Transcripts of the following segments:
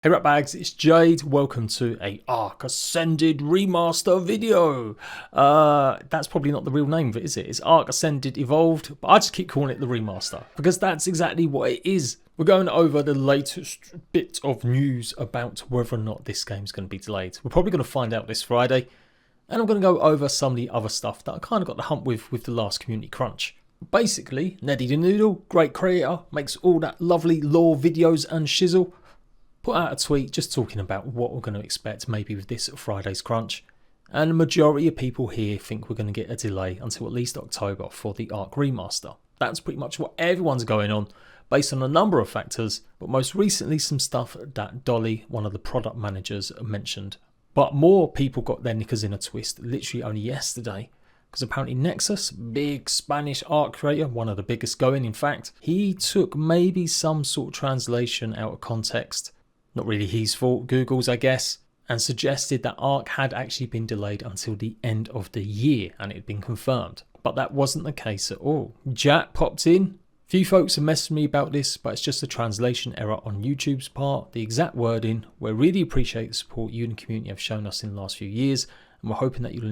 Hey ratbags, it's Jade. Welcome to a ARK Ascended remaster video. That's probably not the real name of it, is it? It's ARK Ascended Evolved, but I just keep calling it the remaster because that's exactly what it is. We're going over the latest bit of news about whether or not this game's going to be delayed. We're probably going to find out this Friday, and I'm going to go over some of the other stuff that I kind of got the hump with the last community crunch. Basically, Neddy the Noodle, great creator, makes all that lovely lore videos and shizzle. Put out a tweet just talking about what we're going to expect maybe with this Friday's crunch, and the majority of people here think we're going to get a delay until at least October for the ARK remaster. That's pretty much what everyone's going on based on a number of factors, but most recently some stuff that Dolly, one of the product managers, mentioned. But more people got their knickers in a twist literally only yesterday, because apparently Nexus, big Spanish art creator, one of the biggest going in fact, he took maybe some sort of translation out of context. Not really his fault, Google's I guess, and suggested that ARK had actually been delayed until the end of the year and it had been confirmed. But that wasn't the case at all. Jack popped in. Few folks have messaged me about this, but it's just a translation error on YouTube's part. The exact wording, we really appreciate the support you and the community have shown us in the last few years, and we're hoping that you'll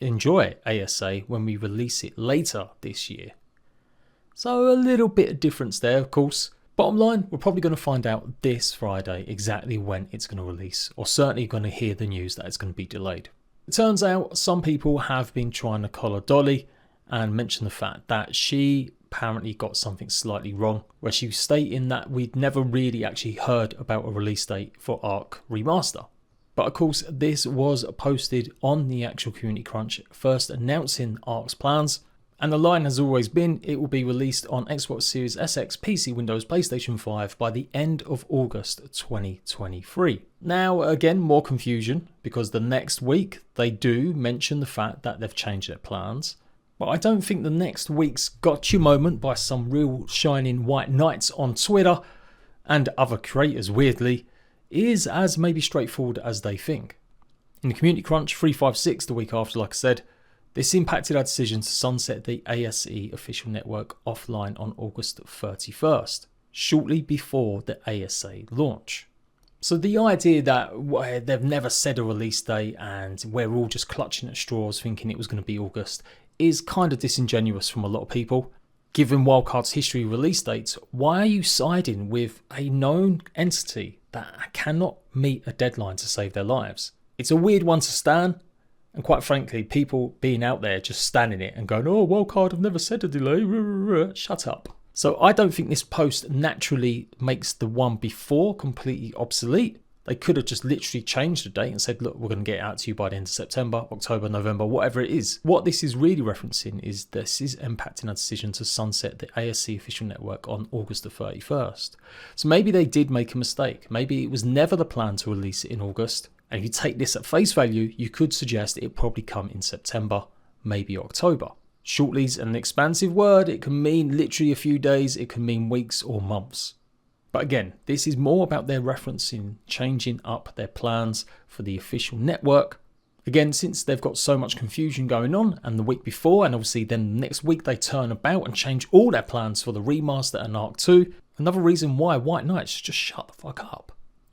enjoy ASA when we release it later this year. So a little bit of difference there, of course. Bottom line, we're probably going to find out this Friday exactly when it's going to release, or certainly going to hear the news that it's going to be delayed. It turns out some people have been trying to collar Dolly and mention the fact that she apparently got something slightly wrong, where she was stating that we'd never really actually heard about a release date for ARK Remaster. But of course, this was posted on the actual Community Crunch, first announcing ARK's plans. And the line has always been it will be released on Xbox Series SX, PC, Windows, PlayStation 5 by the end of August 2023. Now, again, more confusion because the next week they do mention the fact that they've changed their plans. But I don't think the next week's gotcha moment by some real shining white knights on Twitter and other creators, weirdly, is as maybe straightforward as they think. In the Community Crunch 356 the week after, like I said, this impacted our decision to sunset the ASE official network offline on August 31st, shortly before the ASA launch. So the idea that they've never said a release date and we're all just clutching at straws thinking it was going to be August is kind of disingenuous from a lot of people. Given Wildcard's history release dates, why are you siding with a known entity that cannot meet a deadline to save their lives? It's a weird one to stand. And quite frankly, people being out there just standing it and going, oh, Wildcard have never said a delay, shut up. So I don't think this post naturally makes the one before completely obsolete. They could have just literally changed the date and said, look, we're going to get it out to you by the end of September, October, November, whatever it is. What this is really referencing is this is impacting our decision to sunset the ASC official network on August the 31st. So maybe they did make a mistake. Maybe it was never the plan to release it in August. And if you take this at face value, you could suggest it'll probably come in September, maybe October. Shortly is an expansive word. It can mean literally a few days. It can mean weeks or months. But again, this is more about their referencing, changing up their plans for the official network. Again, since they've got so much confusion going on and the week before, and obviously then the next week they turn about and change all their plans for the remaster and ARK 2. Another reason why White Knights just shut the fuck up.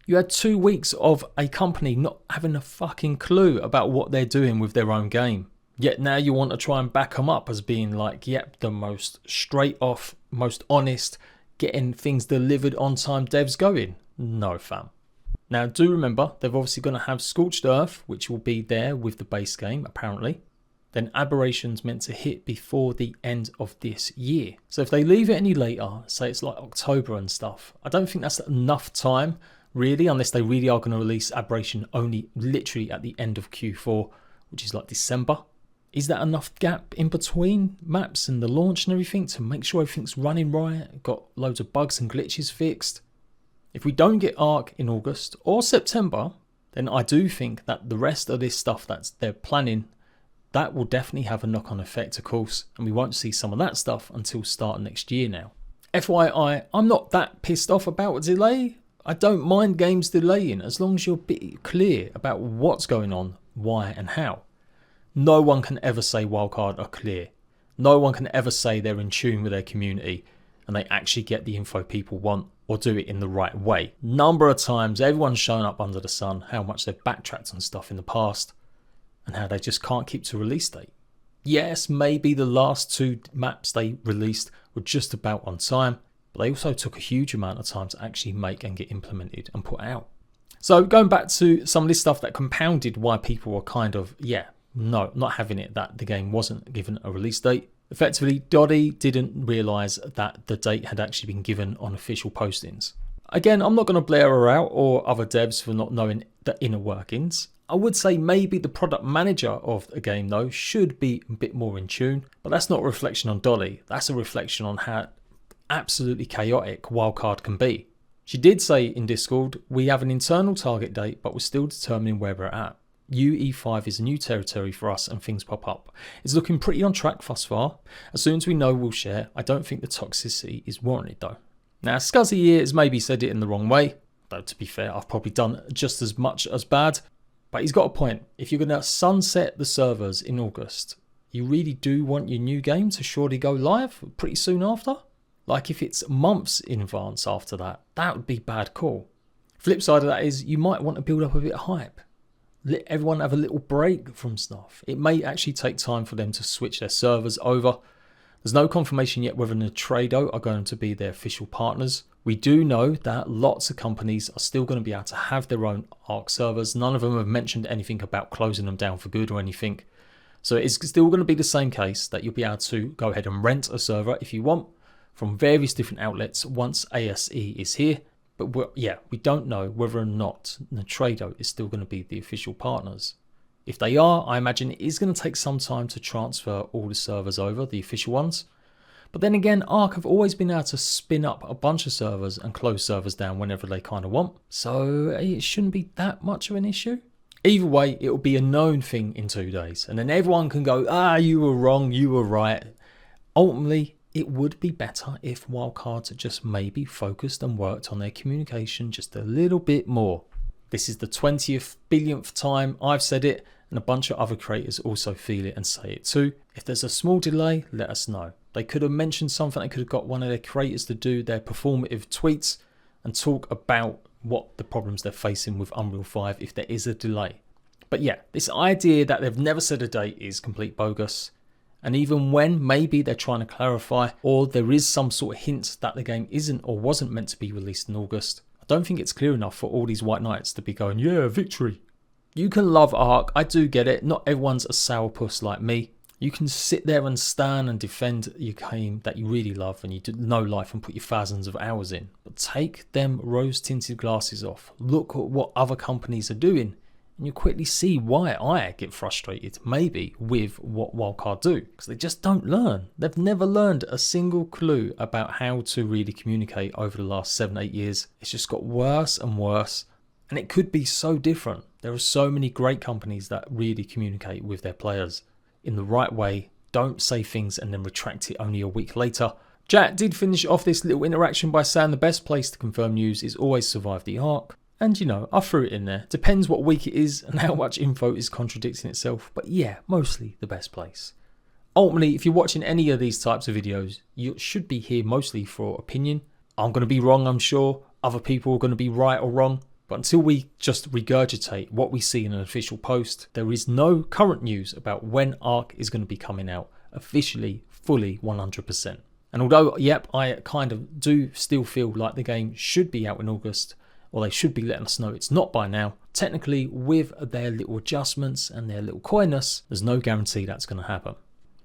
You had 2 weeks of a company not having a fucking clue about what they're doing with their own game. Yet now you want to try and back them up as being like, yep, the most straight off, most honest, getting things delivered on time devs going. No fam. Now do remember, they're obviously going to have Scorched Earth, which will be there with the base game apparently. Then Aberration's meant to hit before the end of this year. So if they leave it any later, say it's like October and stuff, I don't think that's enough time. Really, unless they really are going to release Aberration only literally at the end of Q4, which is like December. Is that enough gap in between maps and the launch and everything to make sure everything's running right, got loads of bugs and glitches fixed? If we don't get ARK in August or September, then I do think that the rest of this stuff that they're planning, that will definitely have a knock-on effect, of course, and we won't see some of that stuff until start of next year now. FYI, I'm not that pissed off about a delay. I don't mind games delaying as long as you're a bit clear about what's going on, why and how. No one can ever say Wildcard are clear. No one can ever say they're in tune with their community and they actually get the info people want or do it in the right way. Number of times everyone's shown up under the sun how much they've backtracked on stuff in the past and how they just can't keep to release date. Yes, maybe the last 2 maps they released were just about on time, but they also took a huge amount of time to actually make and get implemented and put out. So going back to some of this stuff that compounded why people were kind of, not having it, that the game wasn't given a release date. Effectively, Dottie didn't realise that the date had actually been given on official postings. Again, I'm not going to blare her out or other devs for not knowing the inner workings. I would say maybe the product manager of a game though should be a bit more in tune, but that's not a reflection on Dolly. That's a reflection on how absolutely chaotic Wildcard can be. She did say in Discord, we have an internal target date, but we're still determining where we're at. UE5 is a new territory for us and things pop up. It's looking pretty on track thus far. As soon as we know, we'll share. I don't think the toxicity is warranted though. Now Scuzzy here has maybe said it in the wrong way, though to be fair, I've probably done just as much as bad. But he's got a point. If you're going to sunset the servers in August, you really do want your new game to surely go live pretty soon after? Like if it's months in advance after that, that would be bad call. Flip side of that is you might want to build up a bit of hype. Let everyone have a little break from stuff. It may actually take time for them to switch their servers over. There's no confirmation yet whether Trado are going to be their official partners. We do know that lots of companies are still going to be able to have their own ARK servers. None of them have mentioned anything about closing them down for good or anything. So it's still going to be the same case that you'll be able to go ahead and rent a server if you want from various different outlets once ASE is here. But we don't know whether or not Trado is still going to be the official partners. If they are, I imagine it is going to take some time to transfer all the servers over, the official ones. But then again, ARK have always been able to spin up a bunch of servers and close servers down whenever they kind of want. So it shouldn't be that much of an issue. Either way, it will be a known thing in 2 days. And then everyone can go, you were wrong, you were right. Ultimately, it would be better if Wildcards just maybe focused and worked on their communication just a little bit more. This is the 20th billionth time I've said it, and a bunch of other creators also feel it and say it too. If there's a small delay, let us know. They could have mentioned something, they could have got one of their creators to do their performative tweets and talk about what the problems they're facing with Unreal 5 if there is a delay. But yeah, this idea that they've never said a date is complete bogus. And even when maybe they're trying to clarify or there is some sort of hint that the game isn't or wasn't meant to be released in August, I don't think it's clear enough for all these white knights to be going, yeah, victory. You can love ARK, I do get it, not everyone's a sourpuss like me. You can sit there and stand and defend your game that you really love and you know life and put your thousands of hours in. But take them rose-tinted glasses off, look at what other companies are doing, and you quickly see why I get frustrated, maybe, with what Wildcard do. Because they just don't learn. They've never learned a single clue about how to really communicate over the last 7-8 years. It's just got worse and worse. And it could be so different. There are so many great companies that really communicate with their players in the right way. Don't say things and then retract it only a week later. Jack did finish off this little interaction by saying the best place to confirm news is always survive the ARK. And you know, I threw it in there. Depends what week it is and how much info is contradicting itself. But yeah, mostly the best place. Ultimately, if you're watching any of these types of videos, you should be here mostly for opinion. I'm going to be wrong, I'm sure. Other people are going to be right or wrong. But until we just regurgitate what we see in an official post, there is no current news about when ARK is going to be coming out officially, fully 100%. And although, yep, I kind of do still feel like the game should be out in August, or they should be letting us know it's not by now, technically with their little adjustments and their little coyness, there's no guarantee that's going to happen.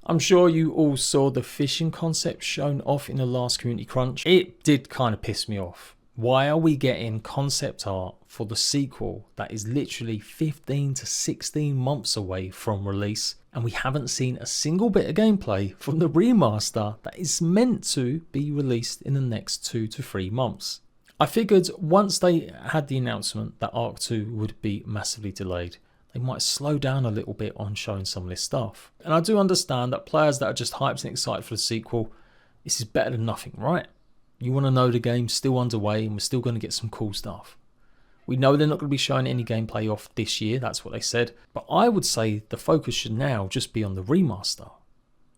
I'm sure you all saw the fishing concept shown off in the last Community Crunch. It did kind of piss me off. Why are we getting concept art for the sequel that is literally 15 to 16 months away from release, and we haven't seen a single bit of gameplay from the remaster that is meant to be released in the next 2 to 3 months? I figured once they had the announcement that ARK 2 would be massively delayed, they might slow down a little bit on showing some of this stuff. And I do understand that players that are just hyped and excited for the sequel, this is better than nothing, right? You want to know the game's still underway and we're still going to get some cool stuff. We know they're not going to be showing any gameplay off this year, that's what they said. But I would say the focus should now just be on the remaster.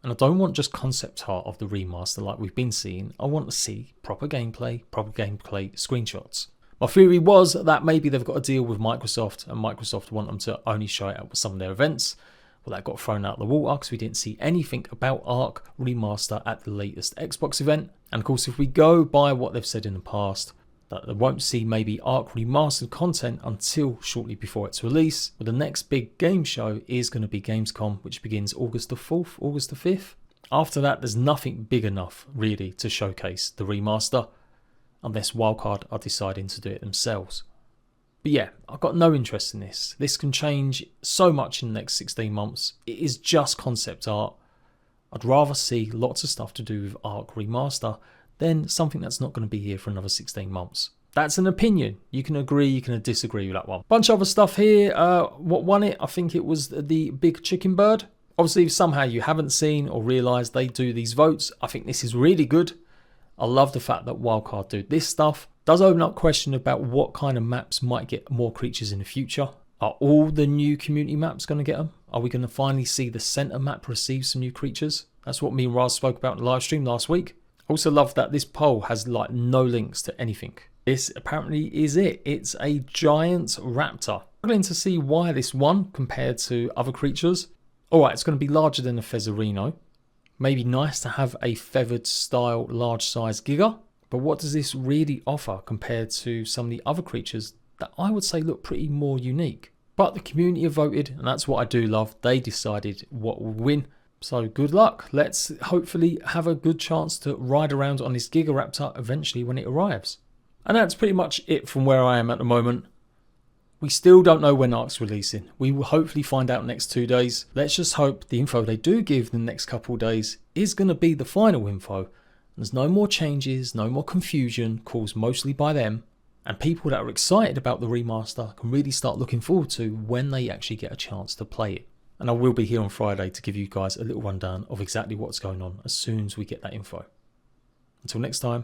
And I don't want just concept art of the remaster like we've been seeing. I want to see proper gameplay screenshots. My theory was that maybe they've got a deal with Microsoft and Microsoft want them to only show it at some of their events. Well, that got thrown out the water because we didn't see anything about ARK Remaster at the latest Xbox event. And of course, if we go by what they've said in the past, that they won't see maybe ARK Remastered content until shortly before its release. But the next big game show is going to be Gamescom, which begins August the 4th, August the 5th. After that, there's nothing big enough really to showcase the remaster, unless Wildcard are deciding to do it themselves. But yeah, I've got no interest in this. This can change so much in the next 16 months. It is just concept art. I'd rather see lots of stuff to do with ARK Remaster than something that's not going to be here for another 16 months. That's an opinion. You can agree, you can disagree with that one. Bunch of other stuff here. What won it? I think it was the big chicken bird. Obviously, if somehow you haven't seen or realised they do these votes, I think this is really good. I love the fact that Wildcard do this stuff. Does open up question about what kind of maps might get more creatures in the future. Are all the new community maps going to get them? Are we going to finally see the centre map receive some new creatures? That's what me and Raz spoke about in the live stream last week. Also love that this poll has like no links to anything. This apparently is it. It's a giant raptor. Struggling to see why this won compared to other creatures. Alright, it's going to be larger than a Fezzarino. Maybe nice to have a feathered style large size Giga. But what does this really offer compared to some of the other creatures that I would say look pretty more unique? But the community have voted, and that's what I do love. They decided what will win. So good luck. Let's hopefully have a good chance to ride around on this Gigaraptor eventually when it arrives. And that's pretty much it from where I am at the moment. We still don't know when ARK's releasing. We will hopefully find out next 2 days. Let's just hope the info they do give the next couple of days is going to be the final info. There's no more changes, no more confusion caused mostly by them. And people that are excited about the remaster can really start looking forward to when they actually get a chance to play it. And I will be here on Friday to give you guys a little rundown of exactly what's going on as soon as we get that info. Until next time,